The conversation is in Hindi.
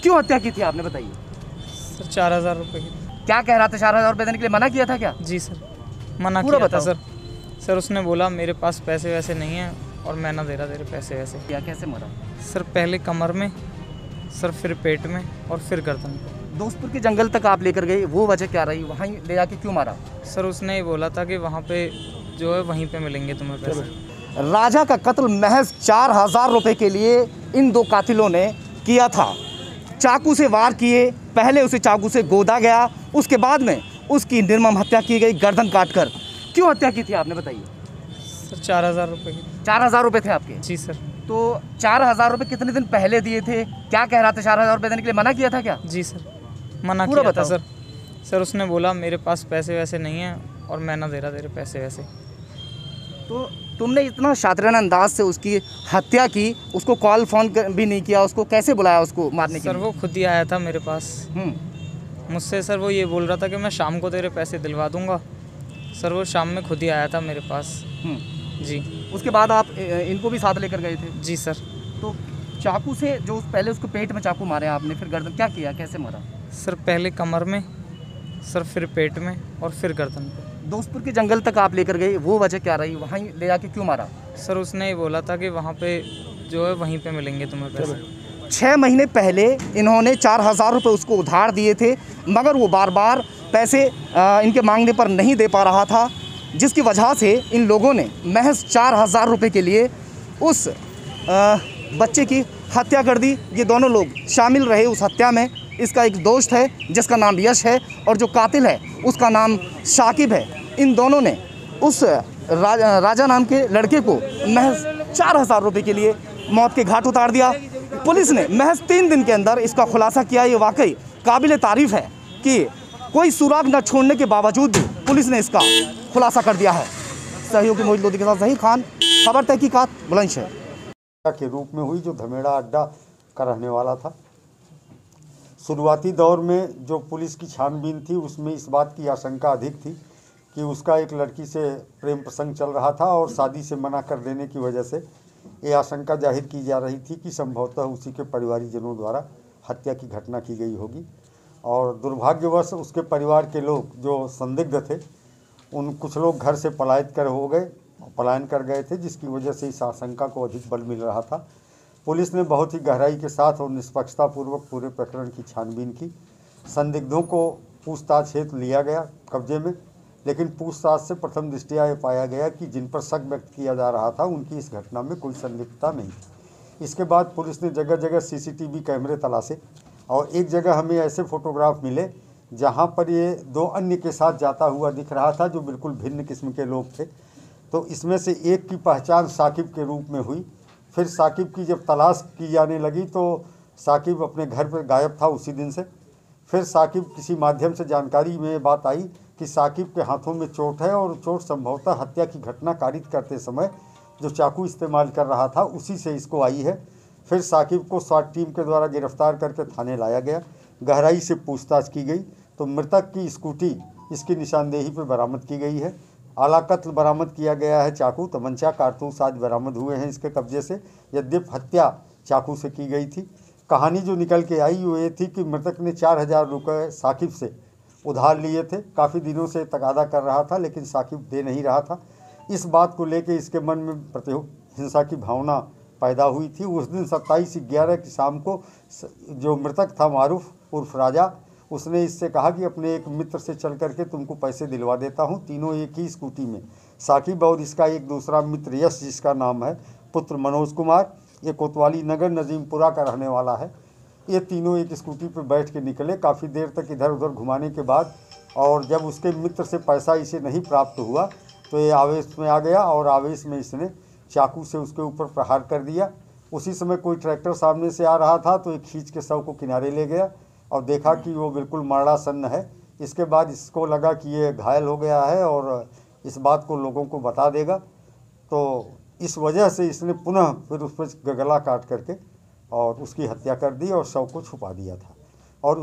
क्यों हत्या की थी आपने, बताइए। सर 4,000 रुपये की। क्या कह रहा था, 4,000 रुपये देने के लिए मना किया था क्या? जी सर, मना पूरा किया था बताओ। सर उसने बोला मेरे पास पैसे वैसे नहीं हैं और मैं ना दे रहा तेरे पैसे वैसे। क्या, कैसे मरा? सर पहले कमर में, सर फिर पेट में और फिर गर्दन पे। दोस्तपुर के जंगल तक आप लेकर गए, वो वजह क्या रही, वहाँ ले जाके क्यों मारा? सर उसने ये बोला था कि वहाँ पे जो है वहीं पे मिलेंगे तुम्हें पैसे। राजा का कत्ल महज 4,000 रुपये के लिए इन दो कातिलों ने किया था। चाकू से वार किए, पहले उसे चाकू से गोदा गया, उसके बाद में उसकी निर्मम हत्या की गई गर्दन काटकर। क्यों हत्या की थी आपने, बताइए। सर 4,000 रुपये की। 4,000 रुपये थे आपके? जी सर। तो 4,000 रुपये कितने दिन पहले दिए थे? क्या कह रहा था, 4,000 रुपये देने के लिए मना किया था क्या? जी सर, मना पूरा किया था बताओ। सर उसने बोला मेरे पास पैसे वैसे नहीं हैं और मैं ना दे रहा तेरे पैसे वैसे। तो तुमने इतना शातिराना अंदाज से उसकी हत्या की, उसको कॉल फ़ोन भी नहीं किया, उसको कैसे बुलाया उसको मारने के सर लिए? वो खुद ही आया था मेरे पास। मुझसे सर वो ये बोल रहा था कि मैं शाम को तेरे पैसे दिलवा दूंगा। सर वो शाम में खुद ही आया था मेरे पास। जी। उसके बाद आप इनको भी साथ लेकर गए थे? जी सर। तो चाकू से जो पहले उसको पेट में चाकू मारे आपने, फिर गर्दन, क्या किया, कैसे मारा? सर पहले कमर में, सर फिर पेट में और फिर गर्दन पे। दोस्तपुर के जंगल तक आप लेकर गए, वो वजह क्या रही, वहाँ ले जाके क्यों मारा? सर उसने ये बोला था कि वहाँ पे जो है वहीं पे मिलेंगे तुम्हें पैसे। 6 महीने पहले इन्होंने 4,000 रुपये उसको उधार दिए थे, मगर वो बार बार पैसे इनके मांगने पर नहीं दे पा रहा था, जिसकी वजह से इन लोगों ने महज 4,000 रुपये के लिए उस बच्चे की हत्या कर दी। ये दोनों लोग शामिल रहे उस हत्या में। इसका एक दोस्त है जिसका नाम यश है और जो कातिल है उसका नाम शाकिब है। इन दोनों ने उस राजा नाम के लड़के को महज 4,000 रुपये के लिए मौत के घाट उतार दिया। पुलिस ने महज 3 दिन के अंदर इसका खुलासा किया। ये वाकई काबिल तारीफ़ है कि कोई सुराग न छोड़ने के बावजूद भी पुलिस ने इसका खुलासा कर दिया है। सहयोगी मोहित लोधी के साथ ज़हीर खान, खबर तहकीकात, बुलंदशहर। के रूप में हुई, जो धमेड़ा अड्डा का रहने वाला था। शुरुआती दौर में जो पुलिस की छानबीन थी उसमें इस बात की आशंका अधिक थी कि उसका एक लड़की से प्रेम प्रसंग चल रहा था और शादी से मना कर देने की वजह से ये आशंका जाहिर की जा रही थी कि संभवतः उसी के परिवारीजनों द्वारा हत्या की घटना की गई होगी। और दुर्भाग्यवश उसके परिवार के लोग जो संदिग्ध थे, उन कुछ लोग घर से पलायन कर गए थे, जिसकी वजह से इस आशंका को अधिक बल मिल रहा था। पुलिस ने बहुत ही गहराई के साथ और निष्पक्षतापूर्वक पूरे प्रकरण की छानबीन की। संदिग्धों को पूछताछ हेतु लिया गया कब्जे में, लेकिन पूछताछ से प्रथम दृष्टया ये पाया गया कि जिन पर शक व्यक्त किया जा रहा था उनकी इस घटना में कोई संलिप्तता नहीं थी। इसके बाद पुलिस ने जगह जगह सीसीटीवी कैमरे तलाशे और एक जगह हमें ऐसे फोटोग्राफ मिले जहाँ पर ये 2 अन्य के साथ जाता हुआ दिख रहा था, जो बिल्कुल भिन्न किस्म के लोग थे। तो इसमें से एक की पहचान साकिब के रूप में हुई। फिर साकिब की जब तलाश की जाने लगी तो साकिब अपने घर पर गायब था उसी दिन से। फिर साकिब किसी माध्यम से जानकारी में बात आई कि साकिब के हाथों में चोट है और चोट संभवतः हत्या की घटना कारित करते समय जो चाकू इस्तेमाल कर रहा था उसी से इसको आई है। फिर साकिब को स्वाट टीम के द्वारा गिरफ्तार करके थाने लाया गया। गहराई से पूछताछ की गई तो मृतक की स्कूटी इसकी निशानदेही पर बरामद की गई है। आला कत्ल बरामद किया गया है। चाकू, तमंचा, कारतूस आज बरामद हुए हैं इसके कब्जे से, यद्यप हत्या चाकू से की गई थी। कहानी जो निकल के आई वो ये थी कि मृतक ने 4,000 रुपये साकिब से उधार लिए थे। काफ़ी दिनों से तगादा कर रहा था लेकिन साकिब दे नहीं रहा था। इस बात को लेकर इसके मन में प्रतिहिंसा की भावना पैदा हुई थी। उस दिन 27/11 की शाम को जो मृतक था मारूफ उर्फ राजा, उसने इससे कहा कि अपने एक मित्र से चल करके तुमको पैसे दिलवा देता हूँ। तीनों एक ही स्कूटी में, साकिब और इसका एक दूसरा मित्र यश, जिसका नाम है पुत्र मनोज कुमार, ये कोतवाली नगर नजीमपुरा का रहने वाला है, ये तीनों एक स्कूटी पर बैठ के निकले। काफ़ी देर तक इधर उधर घुमाने के बाद और जब उसके मित्र से पैसा इसे नहीं प्राप्त हुआ तो ये आवेश में आ गया और आवेश में इसने चाकू से उसके ऊपर प्रहार कर दिया। उसी समय कोई ट्रैक्टर सामने से आ रहा था तो ये खींच के शव को किनारे ले गया और देखा कि वो बिल्कुल मरणासन्न है। इसके बाद इसको लगा कि ये घायल हो गया है और इस बात को लोगों को बता देगा, तो इस वजह से इसने पुनः फिर उस पर गला काट करके और उसकी हत्या कर दी और शव को छुपा दिया था। और